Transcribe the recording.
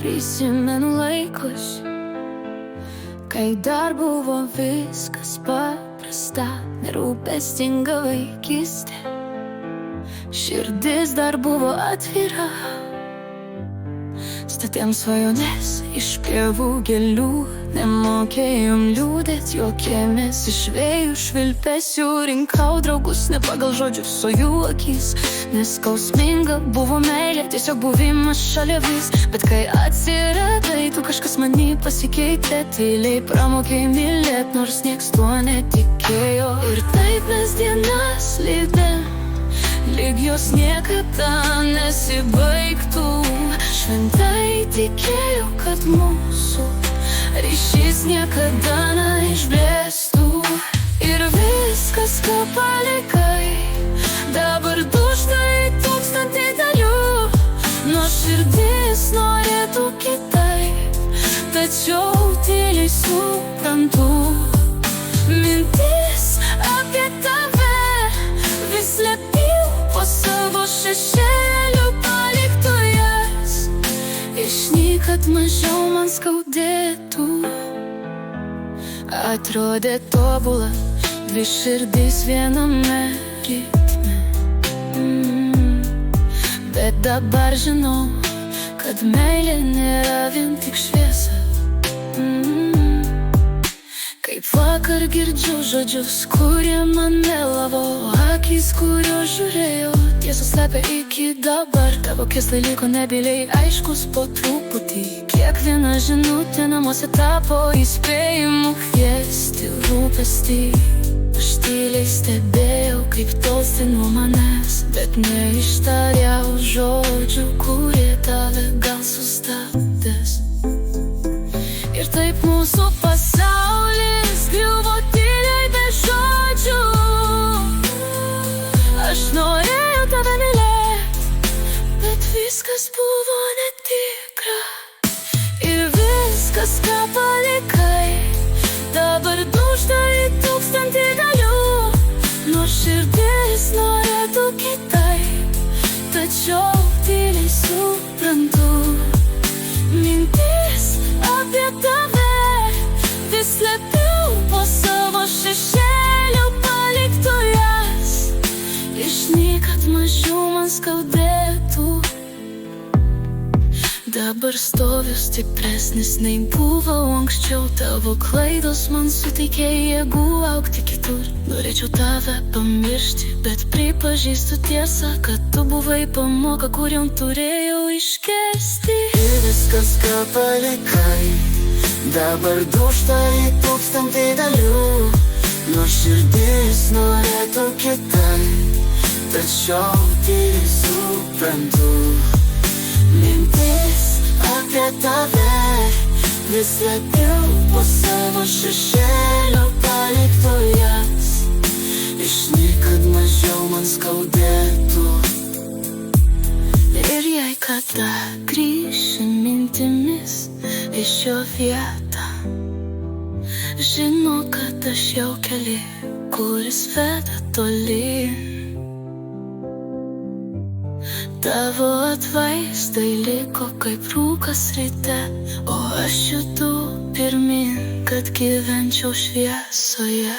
Prisimenu laikus, kai dar buvo viskas paprasta, nerūpestinga vaikystė. Širdis dar buvo atvira, statėm svajones iš pievų gėlių, nemokėjom liūdėt, juokėmės iš vėjų švilpesių, rinkau draugus ne pagal žodžius, o jų akis. Neskausminga buvo meilė, tiesiog buvimas šalia vis. Bet kai atsiradai, tu kažkas manį pasikeitė, tyliai pramokėjai mylėt, nors nieks tuo netikėjo. Ir taip mes dienas lydėm, lyg jos niekada nesibaigtų. Šventai tikėjau, kad mūsų ryšys niekada neišblėstų. Ir viskas, ką palikai, dabar dūžta į tūkstantį dalių. Nors širdis norėtų kitaip, tačiau tyliai suprantu. Mintis apie tave vis slepiau po savo šešėliu, paliktų jas. Išnyk, kad mažiau man skaudėtų. Atrodė tobula, dvi širdys viename ritme. Bet dabar žinau, kad meilė nėra vien tik šviesa. Kaip vakar girdžiu žodžius, kurie man melavo, akys, kurio žiūrėjo, tiesą slepia iki dabar. Tavo kėslai liko nebyliai aiškus po truputį. Kiekviena žinutė namuose tapo įspėjimu kviesti rūpestį. Aš tyliai stebėjau, kaip tolsti nuo manęs, bet neištariau žodžių, kurie tave gal sustabdės. Ir taip mūsų pasaulis griuvo tyliai be žodžių. Aš norėjau tave mylėt, bet viskas buvo netikra. Ir viskas, ką palikai, dabar dūžta į tūkstantį dalių. Nors širdis norėtų kitaip, tačiau tyliai suprantu. Mintis apie tave vis slepiau po savo šešėliu, paliktų jas. Išnyk, kad mažiau man skaudėtų. Dabar stoviu stipresnis nei buvau anksčiau. Tavo klaidos man suteikė jėgų augti kitur. Norėčiau tave pamiršti, bet pripažįstu tiesą, kad tu buvai pamoka, kuriom turėjau iškesti. Ir viskas, ką palikai, dabar dūžta į tūkstantį dalių. Nors širdis norėtų kitaip, tačiau tyliai suprantu. Mintis apie tave vis slepiau po savo šešėliu, paliktų jas. Išnyk, kad mažiau man skaudėtų. Ir jei kada grįši mintimis į šio vietą, žinau, kad aš jau keli, kuris veda tolyn. Tavo atvaizdai liko kaip rūkas ryte, o aš judu pirmin, kad gyvenčiau šviesoje.